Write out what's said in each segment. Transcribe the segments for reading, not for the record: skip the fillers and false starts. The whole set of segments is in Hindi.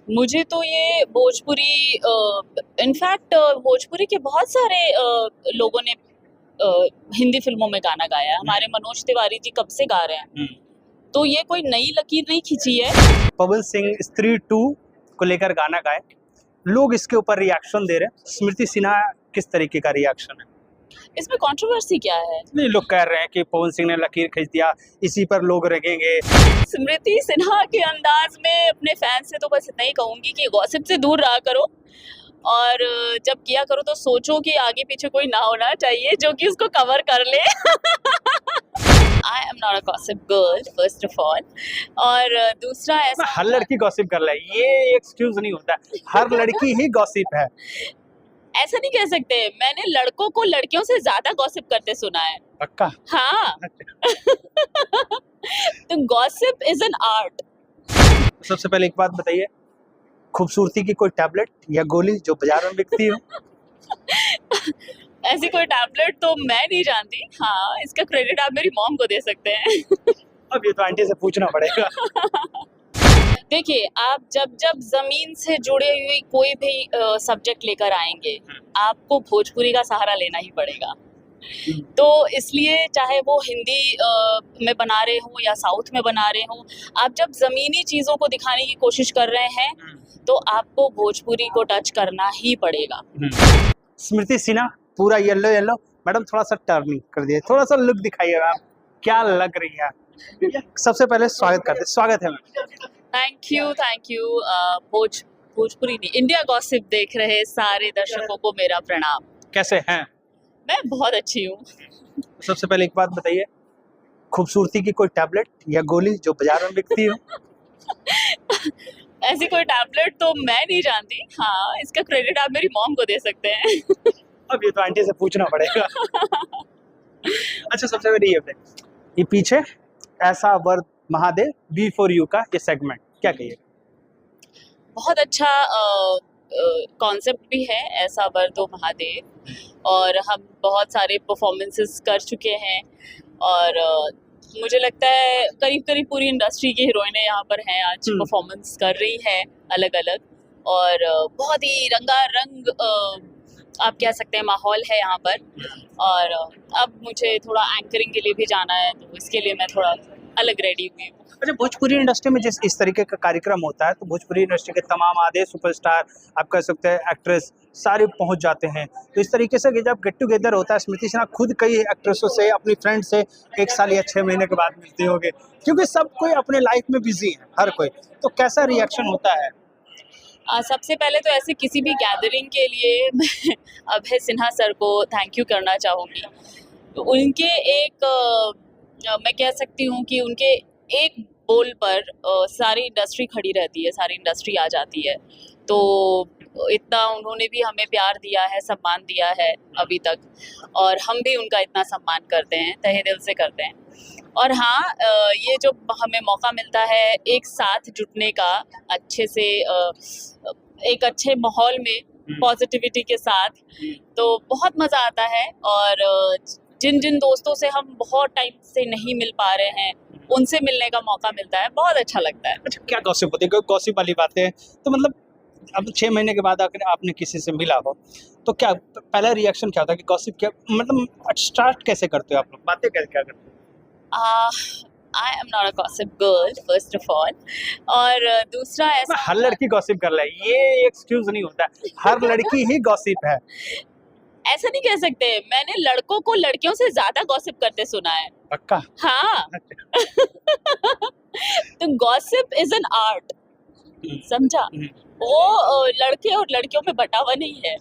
मुझे तो ये भोजपुरी इनफैक्ट भोजपुरी के बहुत सारे लोगों ने हिंदी फिल्मों में गाना गाया है। हमारे मनोज तिवारी जी कब से गा रहे हैं, तो ये कोई नई लकीर नहीं खींची है। पवन सिंह स्त्री 2 को लेकर गाना गाए, लोग इसके ऊपर रिएक्शन दे रहे हैं। स्मृति सिन्हा किस तरीके का रिएक्शन है? इसमें कंट्रोवर्सी क्या है? नहीं, लोग कह रहे हैं कि पवन सिंह ने लकीर खींच दिया, इसी पर लोग रगेंगे। स्मृति सिन्हा के अंदाज में अपने फैंस से तो बस इतना ही कहूंगी कि गॉसिप से दूर रहा करो, और जब किया करो तो सोचो कि आगे पीछे कोई ना होना चाहिए जो कि उसको कवर कर ले। I am not a gossip girl first of all, और दूसरा ऐसा हर लड़की गॉसिप कर रहा है, ये एक्सक्यूज नहीं होता। हर लड़की ही गॉसिप है। ऐसा नहीं कह सकते। मैंने लड़कों को लड़कियों से ज्यादा गॉसिप करते सुना है। पक्का? हाँ। तो गॉसिप इज एन आर्ट। सबसे पहले एक बात बताइए, खूबसूरती की कोई टैबलेट या गोली जो बाजार में बिकती हो? ऐसी कोई टैबलेट तो मैं नहीं जानती। हाँ, इसका क्रेडिट आप मेरी मॉम को दे सकते हैं। अब ये तो आंटी से पूछना पड़ेगा। देखिए, आप जब जब जमीन से जुड़े हुए कोई भी सब्जेक्ट लेकर आएंगे, आपको भोजपुरी का सहारा लेना ही पड़ेगा। तो इसलिए चाहे वो हिंदी में बना रहे हो या साउथ में बना रहे हो, आप जब जमीनी चीजों को दिखाने की कोशिश कर रहे हैं तो आपको भोजपुरी को टच करना ही पड़ेगा। स्मृति सिन्हा पूरा येलो येलो, मैडम थोड़ा सा टर्निंग कर दिए, थोड़ा सा लुक दिखाइए मैम, क्या लग रही है। सबसे पहले स्वागत करते, स्वागत है मैम। Thank you. भोजपुरी नहीं, इंडिया गॉसिप देख रहे सारे दर्शकों को मेरा प्रणाम। कैसे हैं? मैं बहुत अच्छी हूँ। सबसे पहले एक बात बताइए, खूबसूरती की कोई टैबलेट या गोली जो बाजार में बिकती हो? ऐसी कोई टैबलेट तो मैं नहीं जानती। हाँ, इसका क्रेडिट आप मेरी मॉम को दे सकते हैं। अब ये तो आंटी से पूछना पड़ेगा। अच्छा, सबसे पहले ये बताइए, ये पीछे ऐसा word Mahadev be for you का ये सेगमेंट क्या कहिए? बहुत अच्छा कॉन्सेप्ट भी है ऐसा वर दो महादेव, और हम बहुत सारे परफॉर्मेंसेस कर चुके हैं, और मुझे लगता है करीब करीब पूरी इंडस्ट्री की हीरोइनें यहाँ पर हैं, आज परफॉर्मेंस कर रही हैं अलग अलग, और बहुत ही रंगारंग आप कह सकते हैं माहौल है यहाँ पर। और अब मुझे थोड़ा एंकरिंग के लिए भी जाना है, तो इसके लिए मैं थोड़ा अलग रेडी हुई हूँ। अच्छा, भोजपुरी इंडस्ट्री में जिस इस तरीके का कार्यक्रम होता है तो भोजपुरी इंडस्ट्री के तमाम आधे सुपरस्टार, आप कह सकते हैं एक्ट्रेस, सारे पहुंच जाते हैं। तो इस तरीके से जब गेट टुगेदर होता है, स्मृति सिन्हा खुद कई एक्ट्रेसों से, अपनी फ्रेंड से 1 साल या 6 महीने के बाद मिलती होगी, क्योंकि सब कोई अपने लाइफ में बिजी है, हर कोई। तो कैसा रिएक्शन होता है? सबसे पहले तो ऐसे किसी भी गैदरिंग के लिए मैं अभय सिन्हा सर को थैंक यू करना चाहूँगी। तो उनके एक मैं कह सकती हूँ कि उनके एक बोल पर सारी इंडस्ट्री खड़ी रहती है, सारी इंडस्ट्री आ जाती है। तो इतना उन्होंने भी हमें प्यार दिया है, सम्मान दिया है अभी तक, और हम भी उनका इतना सम्मान करते हैं, तहे दिल से करते हैं। और हाँ, ये जो हमें मौका मिलता है एक साथ जुटने का, अच्छे से एक अच्छे माहौल में पॉजिटिविटी के साथ, तो बहुत मज़ा आता है। और जिन जिन दोस्तों से हम बहुत टाइम से नहीं मिल पा रहे हैं, उनसे मिलने का मौका मिलता है, बहुत अच्छा लगता है। अच्छा, क्या गॉसिप होती है? गॉसिप वाली बातें तो मतलब अब 6 महीने के बाद अगर आपने किसी से मिला हो तो क्या पहला रिएक्शन क्या होता है कि गॉसिप क्या, मतलब स्टार्ट कैसे करते हो आप लोग, बातें कैसे क्या करते हो? I am not a gossip girl first of all, और दूसरा ऐसा हर लड़की गॉसिप कर रहा है, ये एक्सक्यूज नहीं होता। हर लड़की ही गॉसिप है। ऐसा नहीं कह सकते। मैंने लड़कों को लड़कियों से ज्यादा गॉसिप करते सुना है। पक्का? हाँ। तो गॉसिप इज एन आर्ट, समझा? वो लड़के और लड़कियों में बटा हुआ नहीं है।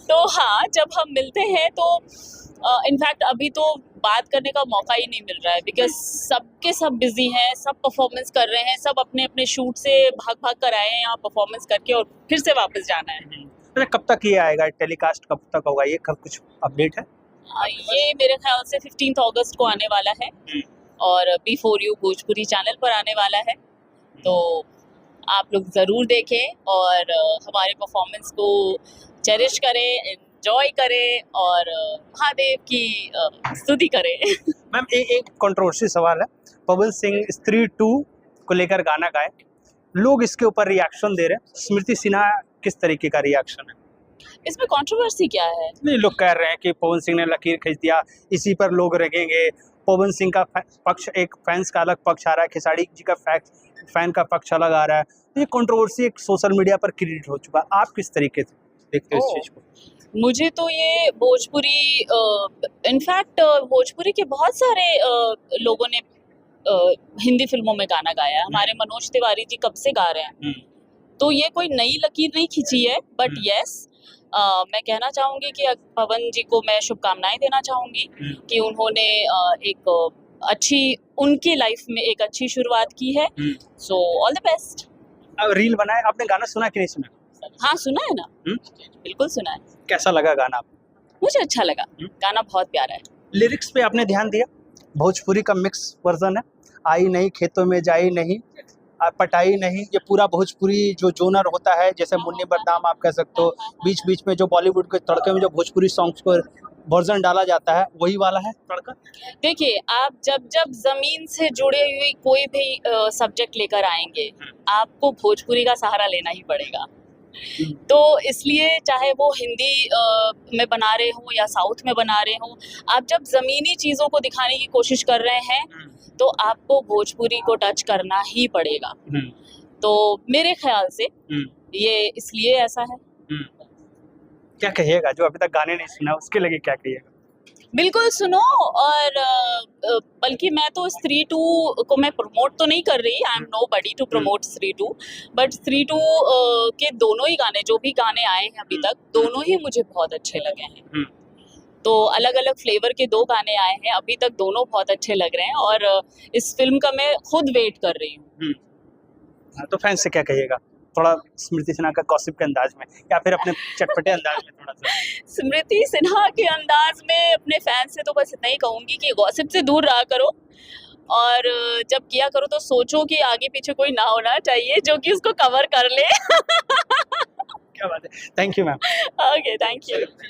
तो हाँ, जब हम मिलते हैं तो इनफैक्ट अभी तो बात करने का मौका ही नहीं मिल रहा है, बिकॉज सबके सब बिजी हैं, सब परफॉर्मेंस कर रहे हैं, सब अपने अपने शूट से भाग भाग कर आए हैं यहाँ परफॉर्मेंस करके, और फिर से वापस जाना है। कब तक ये आएगा, टेलीकास्ट कब तक होगा, ये कब कुछ अपडेट है? ये मेरे ख्याल से 15 अगस्त को आने वाला है, और B4 U भोजपुरी चैनल पर आने वाला है। तो आप लोग ज़रूर देखें और हमारे परफॉर्मेंस को चेरिश करें, एंजॉय करें, और महादेव की स्तुति करें। मैम, एक कंट्रोवर्सी सवाल है, पवन सिंह स्त्री 2 को लेकर गाना गाए, लोग इसके ऊपर रिएक्शन दे रहे हैं, स्मृति सिन्हा किस तरीके का रिएक्शन है? इसमें कंट्रोवर्सी क्या है? नहीं, लोग कह रहे हैं कि पवन सिंह ने लकीर खींच दिया, इसी पर लोग रगेंगे। पवन सिंह का पक्ष, एक फैंस का अलग पक्ष आ रहा है, खेसारी जी का फैन का पक्ष अलग आ रहा है, तो ये कंट्रोवर्सी एक सोशल मीडिया पर क्रिएट हो चुका है। आप किस तरीके से देखते हो इस चीज को? मुझे तो ये भोजपुरी, इनफैक्ट भोजपुरी के बहुत सारे लोगों ने हिंदी फिल्मों में गाना गाया है। हमारे मनोज तिवारी जी कब से गा रहे हैं, तो ये कोई नई लकीर नहीं खींची है। बट यस, मैं कहना चाहूँगी कि पवन जी को मैं शुभकामनाएं देना चाहूँगी कि उन्होंने एक अच्छी, उनकी लाइफ में एक अच्छी शुरुआत की है। So all the best. Reel बनाए, आपने गाना सुना कि नहीं सुना? हाँ, सुना है ना, बिल्कुल सुना है। कैसा लगा गाना आपको? मुझे अच्छा लगा, गाना बहुत प्यारा है। लिरिक्स पे आपने ध्यान दिया? भोजपुरी का मिक्स वर्जन है, आई नहीं खेतों में जाई नहीं, पटाई नहीं, ये पूरा भोजपुरी जो जोनर होता है, जैसे मुन्नी बदनाम आप कह सकते हो, बीच बीच में जो बॉलीवुड के तड़के में जो भोजपुरी सॉन्ग्स को वर्जन डाला जाता है, वही वाला है तड़का? देखिए, आप जब जब जमीन से जुड़े हुए कोई भी सब्जेक्ट लेकर आएंगे, आपको भोजपुरी का सहारा लेना ही पड़ेगा। तो इसलिए चाहे वो हिंदी में बना रहे हो या साउथ में बना रहे हो, आप जब ज़मीनी चीज़ों को दिखाने की कोशिश कर रहे हैं तो आपको भोजपुरी को टच करना ही पड़ेगा। तो मेरे ख्याल से ये इसलिए ऐसा है। क्या कहिएगा, जो अभी तक गाने नहीं सुना उसके लगे क्या कहिएगा? बिल्कुल सुनो, और बल्कि मैं तो स्त्री 2 को मैं प्रमोट तो नहीं कर रही, I am nobody to promote Stree 2, but स्त्री 2 के दोनों ही गाने, जो भी गाने आए हैं अभी तक, दोनों ही मुझे बहुत अच्छे लगे हैं। तो अलग अलग फ्लेवर के 2 गाने आए हैं अभी तक, दोनों बहुत अच्छे लग रहे हैं और इस फिल्म का मैं खुद वेट कर रही हूँ। तो फैंस से क्या कहिएगा, थोड़ा स्मृति सिन्हा का गॉसिप के अंदाज में या फिर अपने चटपटे अंदाज में थोड़ा सा? स्मृति सिन्हा के अंदाज में अपने फैंस से तो बस इतना ही कहूंगी कि गॉसिप से दूर रहा करो, और जब किया करो तो सोचो कि आगे पीछे कोई ना होना चाहिए जो कि उसको कवर कर ले। क्या बात है, thank you ma'am. Okay, thank you.